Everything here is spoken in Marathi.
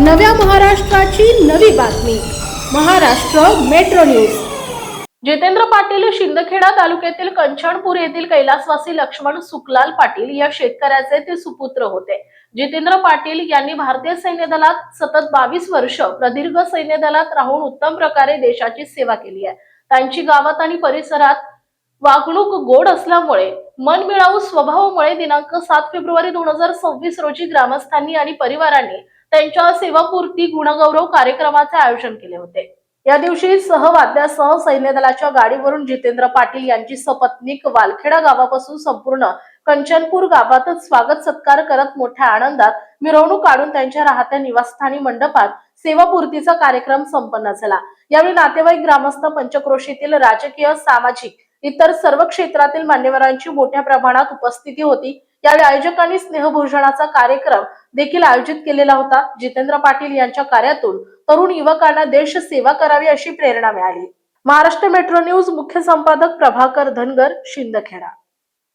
नव्या महाराष्ट्राची नवी बातमी महाराष्ट्र मेट्रो न्यूज। जितेंद्र पाटील शिंदखेडा तालुक्यातील कंचनपूर येथील कैलासवासी लक्ष्मण सुखलाल पाटील या शेतकऱ्याचे ते सुपुत्र होते। जितेंद्र पाटील यांनी भारतीय सैन्य दलात सतत 22 वर्ष प्रदीर्घ सैन्य दलात राहून उत्तम प्रकारे देशाची सेवा केली आहे। त्यांची गावात आणि परिसरात वागणूक गोड असल्यामुळे मनमिळावू स्वभावामुळे दिनांक 7 फेब्रुवारी 2026 रोजी ग्रामस्थांनी आणि परिवारांनी त्यांच्या सेवापूर्ती गुणगौरव कार्यक्रमाचे आयोजन केले होते। या दिवशी सहवाद्यासह सैन्य दलाच्या गाडीवरून जितेंद्र पाटील यांची सपत्नीक वालखेडा गावापासून संपूर्ण कंचनपूर गावातच स्वागत सत्कार करत मोठ्या आनंदात मिरवणूक काढून त्यांच्या राहत्या निवासस्थानी मंडपात सेवापूर्तीचा कार्यक्रम संपन्न झाला। यावेळी नातेवाईक, ग्रामस्थ, पंचक्रोशीतील राजकीय, सामाजिक इतर सर्व क्षेत्रातील मान्यवरांची मोठ्या प्रमाणात उपस्थिती होती। यावेळी आयोजकांनी स्नेहभोजनाचा कार्यक्रम देखील आयोजित केलेला होता। जितेंद्र पाटील यांच्या कार्यातून तरुण युवकांना देश सेवा करावी अशी प्रेरणा मिळाली। महाराष्ट्र मेट्रो न्यूज मुख्य संपादक प्रभाकर धनगर, शिंदखेडा।